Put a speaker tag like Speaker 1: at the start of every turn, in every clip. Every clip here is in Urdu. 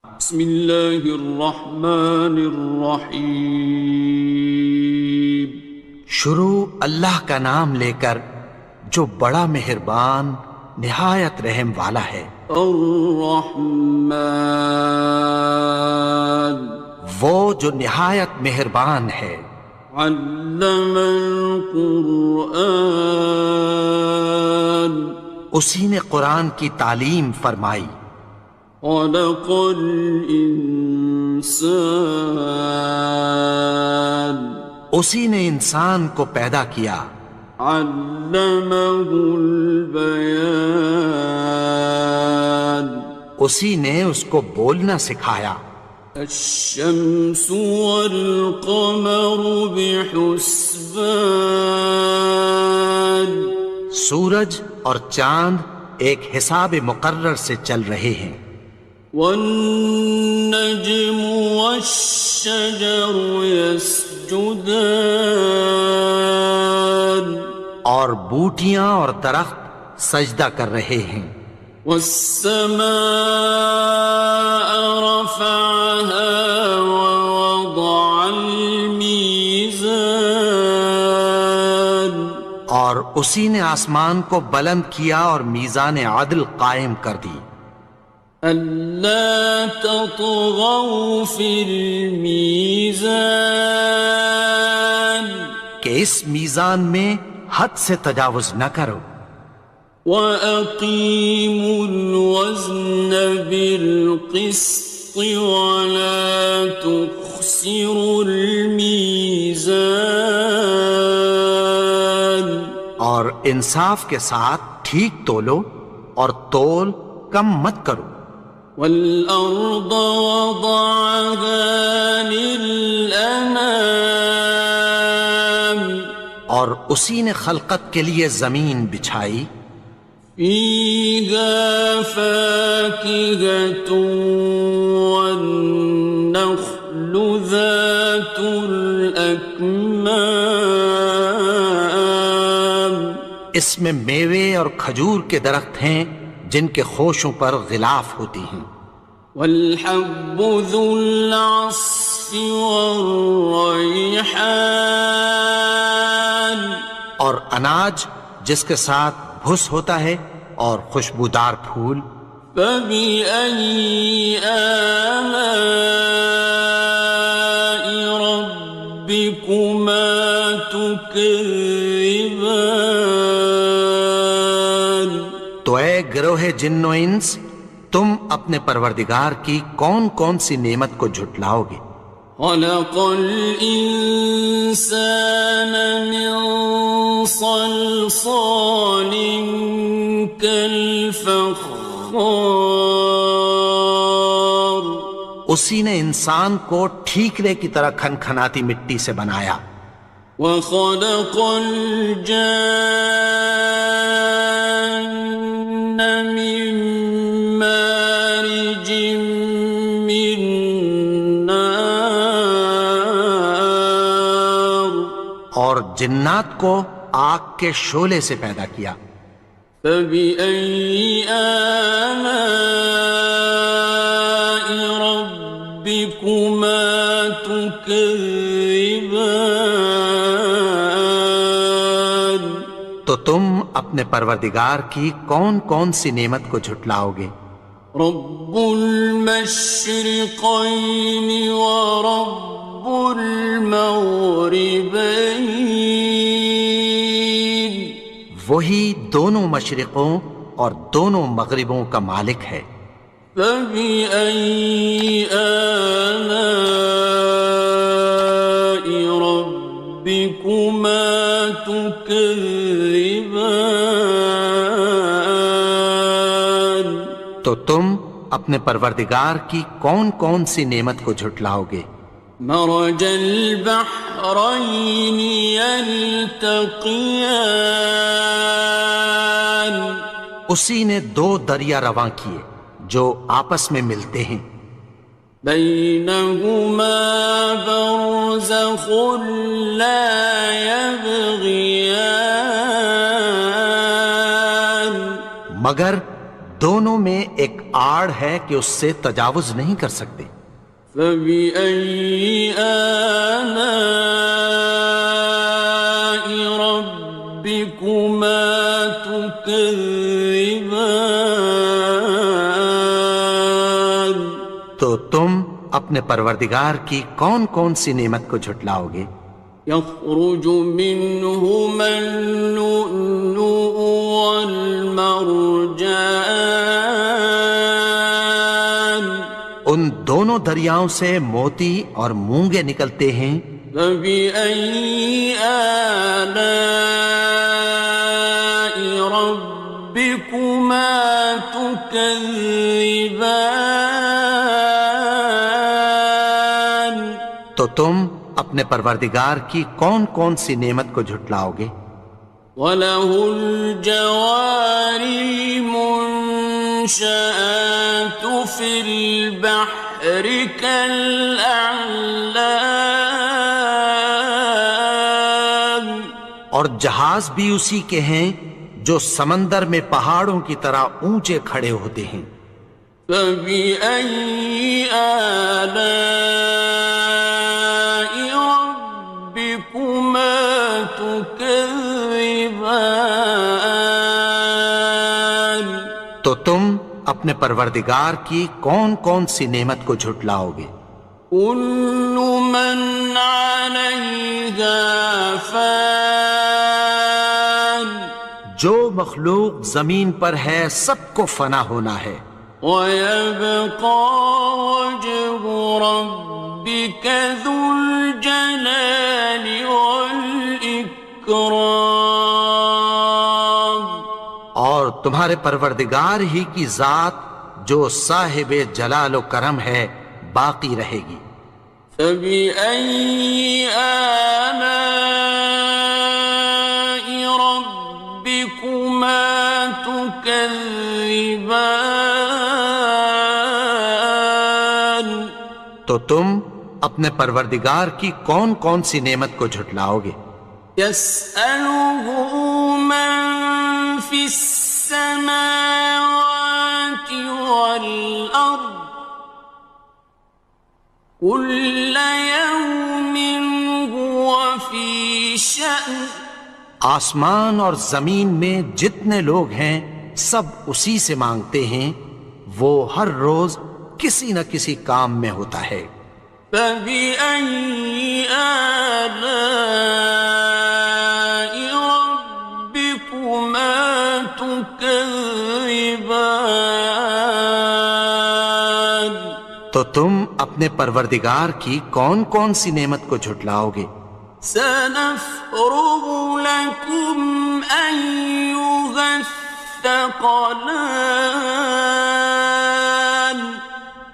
Speaker 1: بسم اللہ الرحمن الرحیم۔
Speaker 2: شروع اللہ کا نام لے کر جو بڑا مہربان نہایت رحم والا ہے۔
Speaker 1: الرحمن،
Speaker 2: وہ جو نہایت مہربان ہے۔
Speaker 1: علم القرآن،
Speaker 2: اسی نے قرآن کی تعلیم فرمائی۔
Speaker 1: خلق الانسان،
Speaker 2: اسی نے انسان کو پیدا کیا۔
Speaker 1: علمہ البیان،
Speaker 2: اسی نے اس کو بولنا سکھایا۔
Speaker 1: الشمس والقمر بحسبان،
Speaker 2: سورج اور چاند ایک حساب مقرر سے چل رہے ہیں۔
Speaker 1: والنجم والشجر يسجدان،
Speaker 2: اور بوٹیاں اور درخت سجدہ کر رہے ہیں۔
Speaker 1: والسماء رفعها ووضع الميزان،
Speaker 2: اور اسی نے آسمان کو بلند کیا اور میزان عدل قائم کر دی۔
Speaker 1: ألا تطغوا في الميزان،
Speaker 2: کہ اس میزان میں حد سے تجاوز نہ کرو۔
Speaker 1: وَأَقِيمُوا الْوَزْنَ بِالْقِسْطِ وَلَا تُخْسِرُوا الْمِيزَانَ،
Speaker 2: اور انصاف کے ساتھ ٹھیک تولو اور تول کم مت کرو۔
Speaker 1: وَالْأَرْضَ وَضَعَهَا لِلْأَنَامِ،
Speaker 2: اور اسی نے خلقت کے لیے زمین بچھائی۔
Speaker 1: فِيهَا فَاكِهَةٌ وَالنَّخْلُ ذَاتُ الْأَكْمَامِ،
Speaker 2: اس میں میوے اور کھجور کے درخت ہیں جن کے خوشوں پر غلاف ہوتی ہیں۔
Speaker 1: وَالْحَبُّ ذُو الْعَصْفِ وَالرَّيْحَانِ،
Speaker 2: اور اناج جس کے ساتھ بھس ہوتا ہے اور خوشبودار پھول۔
Speaker 1: فَبِأَيِّ آلَاءِ رَبِّكُمَا تُكَذِّبَانِ،
Speaker 2: تو اے گروہ جن و انس، تم اپنے پروردگار کی کون کون سی نعمت کو جھٹلاؤ گے؟
Speaker 1: خَلَقَ الْإِنسَانَ مِنْ صَلْصَالٍ كَالْفَخَّارِ،
Speaker 2: اسی نے انسان کو ٹھیکرے کی طرح کھنکھناتی مٹی سے بنایا۔
Speaker 1: وَخَلَقَ الْجَانَّ مِن مَّارِجٍ مِّن نَّارٍ،
Speaker 2: اور جنات کو آگ کے شعلے سے پیدا کیا۔
Speaker 1: فَبِأَيِّ آلَاءِ رَبِّكُمَا تُكَذِّبَانِ،
Speaker 2: تو تم اپنے پروردگار کی کون کون سی نعمت کو جھٹلاؤ گے؟
Speaker 1: رب المشرقین ورب المغربین،
Speaker 2: وہی دونوں مشرقوں اور دونوں مغربوں کا مالک ہے۔
Speaker 1: فَبِأَيِّ آلَاءِ رَبِّكُمَا تُكَذِّبَانِ،
Speaker 2: تو تم اپنے پروردگار کی کون کون سی نعمت کو جھٹلاؤ گے؟
Speaker 1: مرج البحرین یلتقیان،
Speaker 2: اسی نے دو دریا رواں کیے جو آپس میں ملتے ہیں۔
Speaker 1: بینہما برزخ لا یبغیان،
Speaker 2: مگر دونوں میں ایک آڑ ہے کہ اس سے تجاوز نہیں کر سکتے۔
Speaker 1: فبأي آلاء ربكما تكذبان؟
Speaker 2: تو تم اپنے پروردگار کی کون کون سی نعمت کو جھٹلاؤ گے؟
Speaker 1: يخرج منهما اللؤلؤ والمرجان
Speaker 2: ان دونوں دریاؤں سے موتی اور مونگے نکلتے ہیں۔
Speaker 1: فبأي آلاء ربكما تكذبان؟
Speaker 2: تو تم اپنے پروردگار کی کون کون سی نعمت کو جھٹلاؤ گے؟
Speaker 1: وَلَهُ الْجَوَارِ الْمُنشَآتُ فِي الْبَحْرِ كَالْأَعْلَامِ،
Speaker 2: اور جہاز بھی اسی کے ہیں جو سمندر میں پہاڑوں کی طرح اونچے کھڑے ہوتے ہیں۔
Speaker 1: فَبِأَيِّ آلَاءِ رَبِّكُمَا تُكَذِّبَانِ؟
Speaker 2: تو تم اپنے پروردگار کی کون کون سی نعمت کو جھٹلاؤ گے؟
Speaker 1: كُلُّ مَنْ عَلَيْهَا فَانٍ،
Speaker 2: جو مخلوق زمین پر ہے سب کو فنا ہونا ہے۔
Speaker 1: وَيَبْقَى وَجْهُ رَبِّكَ ذُو الْجَلَالِ وَالْإِكْرَامِ،
Speaker 2: اور تمہارے پروردگار ہی کی ذات جو صاحب جلال و کرم ہے باقی رہے گی۔
Speaker 1: فَبِأَيِّ آلَاءِ رَبِّكُمَا تُكَذِّبَانِ؟
Speaker 2: تو تم اپنے پروردگار کی کون کون سی نعمت کو جھٹلاؤ گے؟
Speaker 1: يَسْأَلُهُ مَن فِي السَّمَاوَاتِ وَالْأَرْضِ كُلَّ يَوْمٍ هُوَ فِي شَأْنٍ،
Speaker 2: آسمان اور زمین میں جتنے لوگ ہیں سب اسی سے مانگتے ہیں، وہ ہر روز کسی نہ کسی کام میں ہوتا ہے۔
Speaker 1: فَبِأَيِّ آلَاءِ رَبِّكُمَا تُكَذِّبَانِ؟
Speaker 2: تو تم اپنے پروردگار کی کون کون سی نعمت کو جھٹلاؤ گے؟
Speaker 1: سَنَفْرُغُ لَكُمْ أَيُّهَ الثَّقَلَانِ،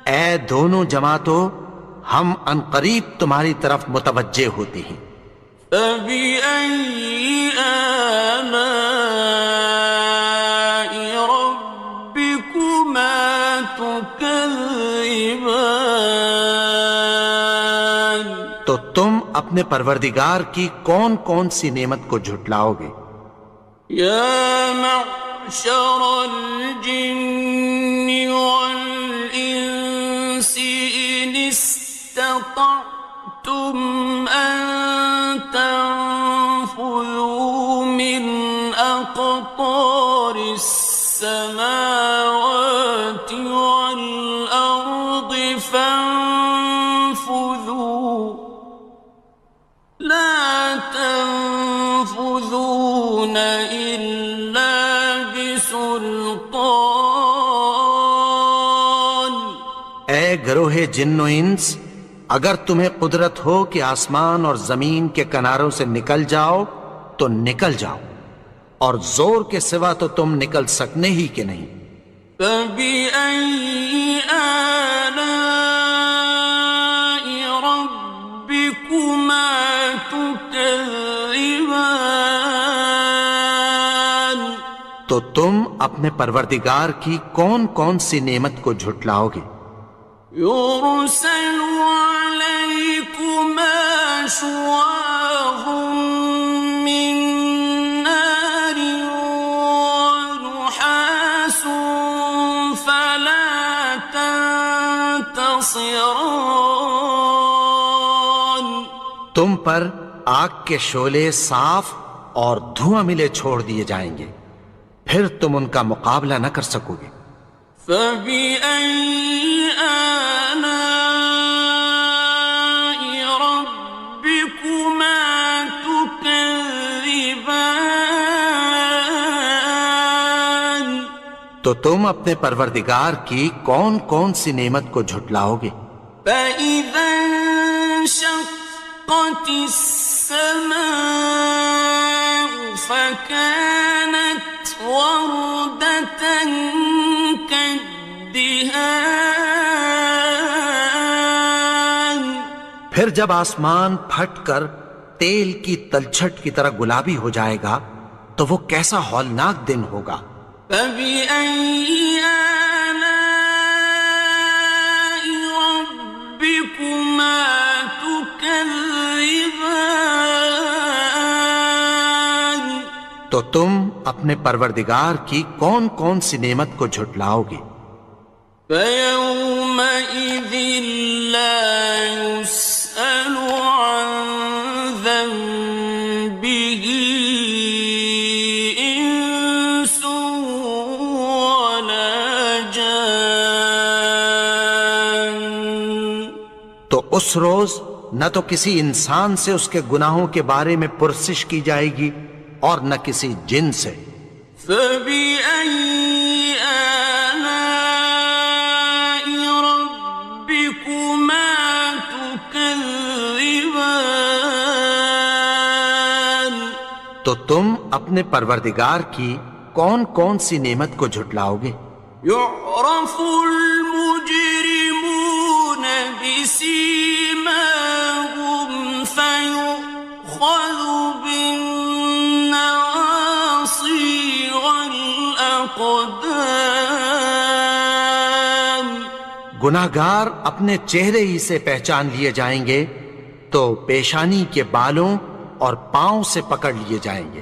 Speaker 2: اے دونوں جماعتوں، ہم عنقریب تمہاری طرف متوجہ ہوتے ہیں۔
Speaker 1: فَبِأَيِّ آلَاءِ رَبِّكُمَا تُكَذِّبَانِ؟
Speaker 2: تو تم اپنے پروردگار کی کون کون سی نعمت کو جھٹلاؤ گے؟
Speaker 1: يَا مَعْشَرَ الْجِنِّ وَالْإِنسِ إِنِ اسْتَطَعْتُمْ أَن تَنفُذُوا مِنْ أَقْطَارِ السَّمَاوَاتِ وَالْأَرْضِ فَانفُذُوا، لَا تَنفُذُونَ إِلَّا بِسُلْطَانٍ۔
Speaker 2: اے گروہ جن و انس، اگر تمہیں قدرت ہو کہ آسمان اور زمین کے کناروں سے نکل جاؤ تو نکل جاؤ، اور زور کے سوا تو تم نکل سکنے ہی کہ نہیں۔
Speaker 1: فَبِأَيِّ آلَاءِ رَبِّكُمَا تُكَذِّبَانِ؟
Speaker 2: تو تم اپنے پروردگار کی کون کون سی نعمت کو جھٹلاؤ گے؟
Speaker 1: يُرْسَلُ عَلَيْكُمَا شُوَاظٌ مِّن نَّارٍ وَنُحَاسٌ خاصران.
Speaker 2: تم پر آگ کے شعلے صاف اور دھواں ملے چھوڑ دیے جائیں گے، پھر تم ان کا مقابلہ نہ کر سکو گے۔
Speaker 1: فبأي آلاء ربكما تكذبان.
Speaker 2: تو تم اپنے پروردگار کی کون کون سی نعمت کو جھٹلاؤ گے؟
Speaker 1: فإذا انشقت السماء فكانت وردة كالدهان.
Speaker 2: پھر جب آسمان پھٹ کر تیل کی تلچھٹ کی طرح گلابی ہو جائے گا تو وہ کیسا ہولناک دن ہوگا۔
Speaker 1: فبأي آلاء ربكما تكذبان.
Speaker 2: تو تم اپنے پروردگار کی کون کون سی نعمت کو جھٹلاؤ گے؟
Speaker 1: فيومئذ لا يسأل عن ذنبه إنس ولا جان.
Speaker 2: تو اس روز نہ تو کسی انسان سے اس کے گناہوں کے بارے میں پرسش کی جائے گی اور نہ کسی جن سے۔
Speaker 1: فبأي آلاء ربكما تكذبان.
Speaker 2: تو تم اپنے پروردگار کی کون کون سی نعمت کو جھٹلاؤ گے؟
Speaker 1: يعرف المجرمون بسيماهم فيؤخذ بالنواصي والأقدام.
Speaker 2: گناہگار اپنے چہرے ہی سے پہچان لیے جائیں گے تو پیشانی کے بالوں اور پاؤں سے پکڑ لیے جائیں گے۔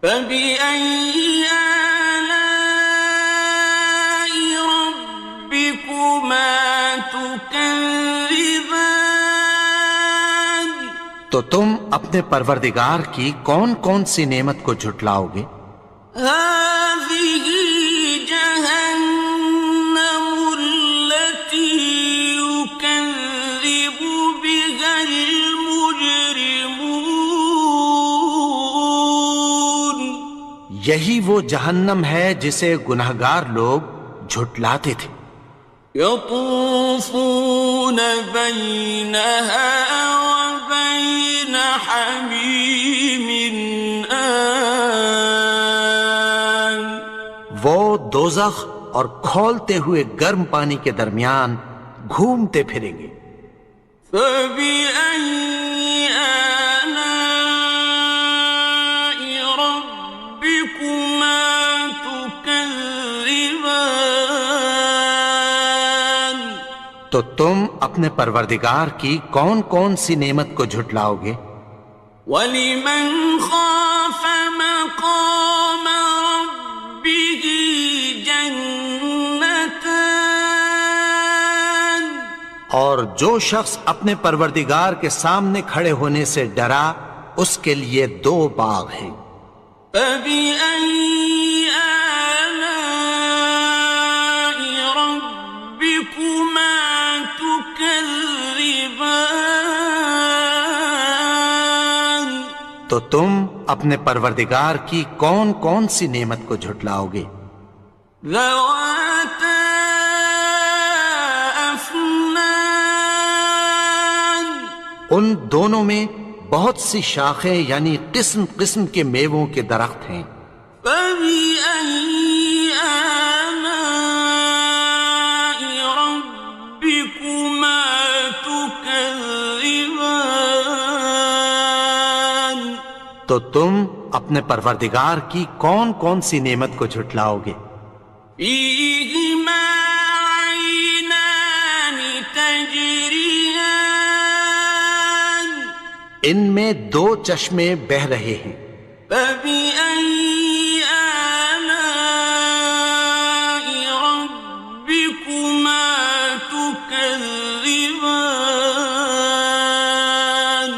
Speaker 1: فبأي آلاء ربكما تكذبان.
Speaker 2: تو تم اپنے پروردگار کی کون کون سی نعمت کو جھٹلاؤ گے؟
Speaker 1: هذه جهنم التي يكذب بها المجرمون.
Speaker 2: یہی وہ جہنم ہے جسے گناہگار لوگ جھٹلاتے تھے۔
Speaker 1: يطوفون بينها وبين حميم آن.
Speaker 2: وہ دوزخ اور کھولتے ہوئے گرم پانی کے درمیان گھومتے پھریں گے۔
Speaker 1: فبأي آلاء ربكما تكذبان.
Speaker 2: تو تم اپنے پروردگار کی کون کون سی نعمت کو جھٹلاؤ گے؟
Speaker 1: وَلِمَنْ خَافَ مَقَامَ رَبِّهِ جَنَّتَانِ.
Speaker 2: اور جو شخص اپنے پروردگار کے سامنے کھڑے ہونے سے ڈرا اس کے لیے دو باغ ہیں۔
Speaker 1: فَبِأَيِّ آلَاءِ رَبِّكُمَا تُكَذِّبَانِ.
Speaker 2: تو تم اپنے پروردگار کی کون کون سی نعمت کو جھٹلاؤ گے؟
Speaker 1: ذَوَاتَا أَفْنَانٍ.
Speaker 2: ان دونوں میں بہت سی شاخیں یعنی قسم قسم کے میووں کے درخت ہیں۔
Speaker 1: فَبِأَيِّ آلَاءِ رَبِّكُمَا تُكَذِّبَانِ.
Speaker 2: تو تم اپنے پروردگار کی کون کون سی نعمت کو جھٹلاؤ گے؟
Speaker 1: فِيهِمَا عَيْنَانِ تَجْرِيَانِ.
Speaker 2: ان میں دو چشمے بہہ رہے ہیں۔
Speaker 1: فَبِأَيِّ آلَاءِ رَبِّكُمَا تُكَذِّبَانِ. تكذبان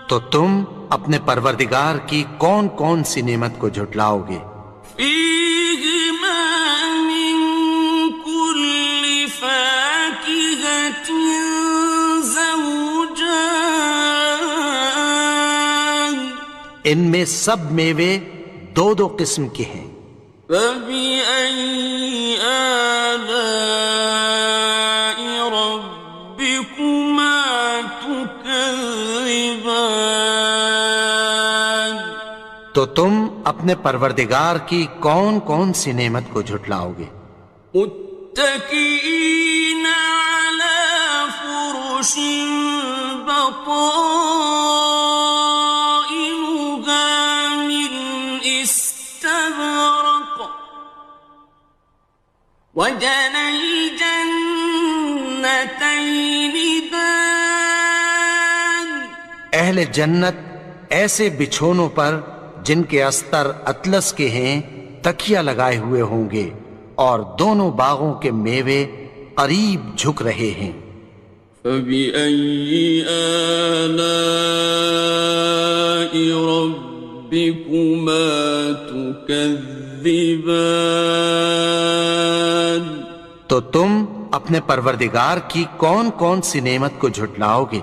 Speaker 2: تو تم اپنے پروردگار کی کون کون سی نعمت کو جھٹلاؤ گے؟
Speaker 1: فيهما من كل فاكهة زوجان
Speaker 2: ان میں سب میوے دو دو قسم کے ہیں۔
Speaker 1: فبأي آلاء ربكما تكذبان
Speaker 2: تو تم اپنے پروردگار کی کون کون سی نعمت کو جھٹلاؤ گے؟
Speaker 1: متكئين على فرش بطائنها من استبرق وجنى الجنتين دان
Speaker 2: اہل جنت ایسے بچھونوں پر جن کے استر اطلس کے ہیں تکیہ لگائے ہوئے ہوں گے، اور دونوں باغوں کے میوے قریب جھک رہے ہیں۔
Speaker 1: فبأي آلاء ربكما تكذبان
Speaker 2: تو تم اپنے پروردگار کی کون کون سی نعمت کو جھٹلاؤ گے؟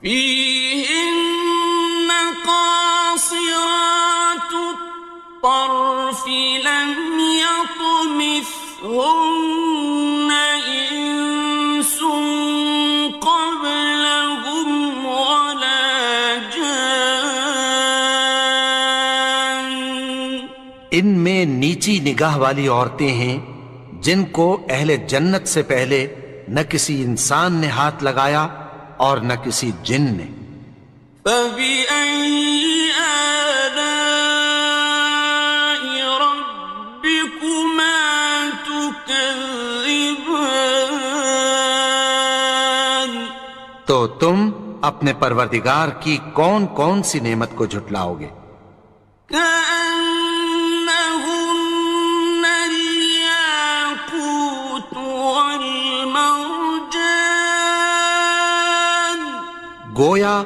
Speaker 1: فيهن قاصرات الطرف لم يطمثهن إنس قبلهم ولا جان
Speaker 2: ان میں نیچی نگاہ والی عورتیں ہیں جن کو اہل جنت سے پہلے نہ کسی انسان نے ہاتھ لگایا اور نہ کسی جن نے۔
Speaker 1: فبأي آلاء ربكما تكذبان
Speaker 2: تو تم اپنے پروردگار کی کون کون سی نعمت کو جھٹلاؤ گے؟
Speaker 1: كأنهن الياقوت والمرجان
Speaker 2: گویا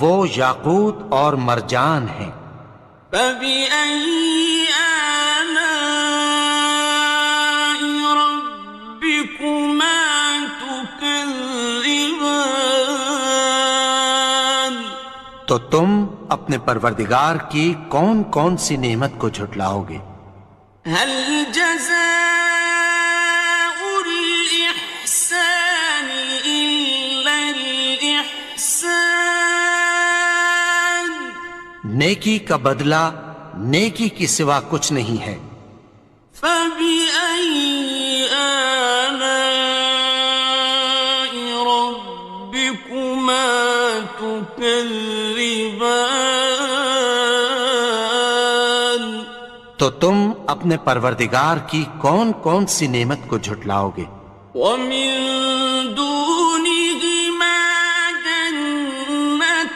Speaker 2: وہ یاقوت اور مرجان ہیں۔
Speaker 1: فبأي آلاء ربكما تكذبان
Speaker 2: تو تم اپنے پروردگار کی کون کون سی نعمت کو جھٹلاؤ گے؟
Speaker 1: هل جزاء الإحسان إلا الإحسان
Speaker 2: نیکی کا بدلہ نیکی کی سوا کچھ نہیں ہے۔
Speaker 1: فبأي آلاء ربكما تكذبان
Speaker 2: تو تم اپنے پروردگار کی کون کون سی نعمت کو جھٹلاؤ گے؟
Speaker 1: ومن دونهما جنتان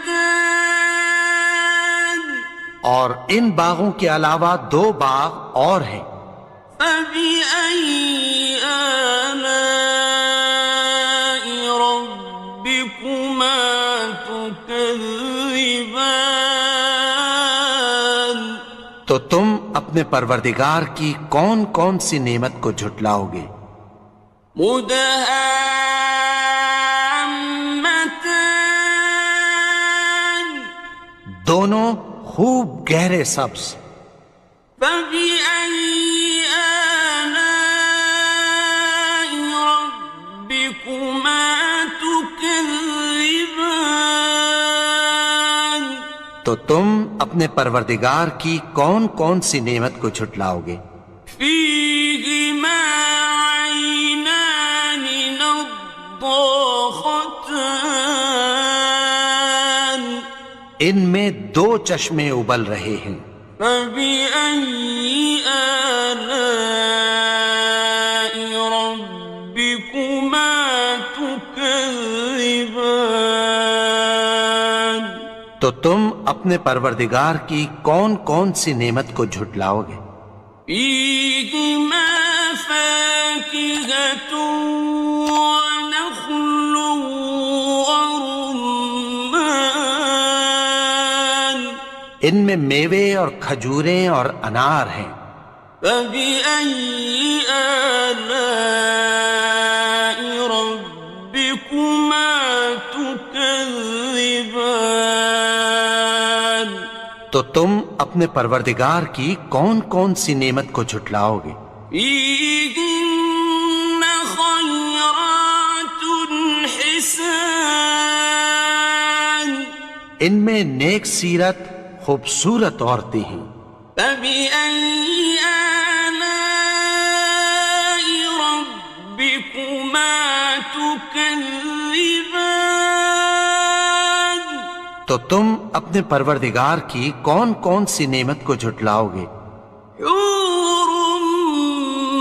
Speaker 2: اور ان باغوں کے علاوہ دو باغ اور ہیں۔
Speaker 1: فبأي آلاء ربكما تكذبان
Speaker 2: تو تم اپنے پروردگار کی کون کون سی نعمت کو جھٹلاؤ گے؟
Speaker 1: مدهامتان
Speaker 2: دونوں خوب گہرے سبز۔
Speaker 1: فبأي آلاء ربكما تكذبان
Speaker 2: تو تم اپنے پروردگار کی کون کون سی نعمت کو جھٹلاؤ گے؟
Speaker 1: فيهما عينان نضاختان
Speaker 2: ان میں دو چشمے ابل رہے ہیں۔
Speaker 1: فبأي آلاء ربكما تكذبان
Speaker 2: تو تم اپنے پروردگار کی کون کون سی نعمت کو جھٹلاؤ گے؟
Speaker 1: فيهما فاكهة ونخل
Speaker 2: ان میں میوے اور کھجوریں اور انار ہیں۔
Speaker 1: فبأي آلاء ربكما تكذبان؟
Speaker 2: تو تم اپنے پروردگار کی کون کون سی نعمت کو جھٹلاؤ گے؟
Speaker 1: فيهن خيرات حسان،
Speaker 2: ان میں نیک سیرت خوبصورت عورتیں ہیں۔
Speaker 1: فبأي آلاء ربكما تكذبان؟
Speaker 2: تو تم اپنے پروردگار کی کون کون سی نعمت کو جھٹلاؤ گے؟
Speaker 1: حور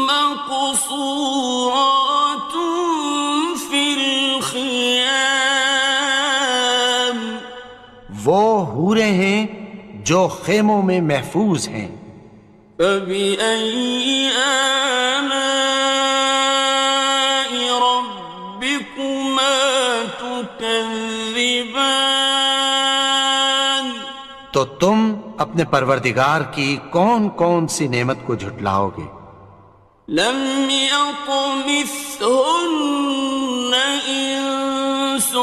Speaker 1: مقصورات في الخيام،
Speaker 2: وہ حوریں ہیں جو خیموں میں محفوظ ہیں۔
Speaker 1: فبأي آلاء ربكما تكذبان؟
Speaker 2: تو تم اپنے پروردگار کی کون کون سی نعمت کو جھٹلاؤ گے؟
Speaker 1: لم يطمثهن إنس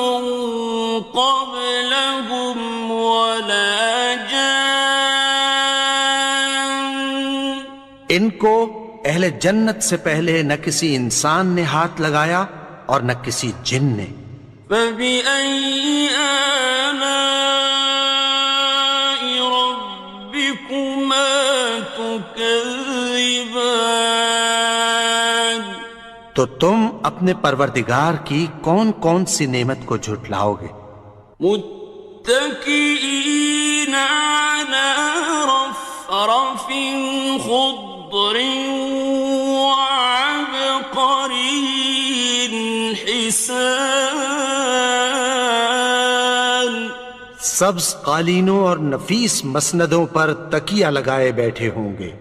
Speaker 1: قبلهم ولا جان،
Speaker 2: ان کو اہل جنت سے پہلے نہ کسی انسان نے ہاتھ لگایا اور نہ کسی جن نے۔
Speaker 1: فبأي آلاء ربكما تكذبان؟
Speaker 2: تو تم اپنے پروردگار کی کون کون سی نعمت کو جھٹلاؤ گے؟
Speaker 1: متكئين على رفرف خضر وعبقري حسان،
Speaker 2: سبز قالینوں اور نفیس مسندوں پر تکیہ لگائے بیٹھے ہوں گے۔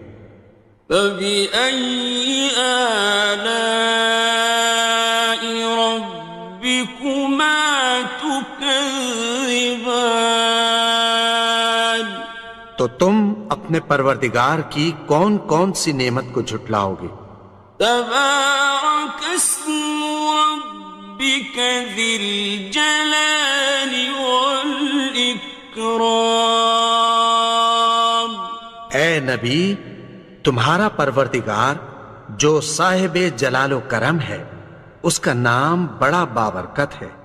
Speaker 1: فبأي آلاء ربكما تكذبان؟
Speaker 2: تو تم اپنے پروردگار کی کون کون سی نعمت کو جھٹلاؤ گے؟
Speaker 1: تبارك اسم ربك ذي الجلال والإكرام۔
Speaker 2: اے نبی، تمہارا پروردگار جو صاحب جلال و کرم ہے، اس کا نام بڑا بابرکت ہے۔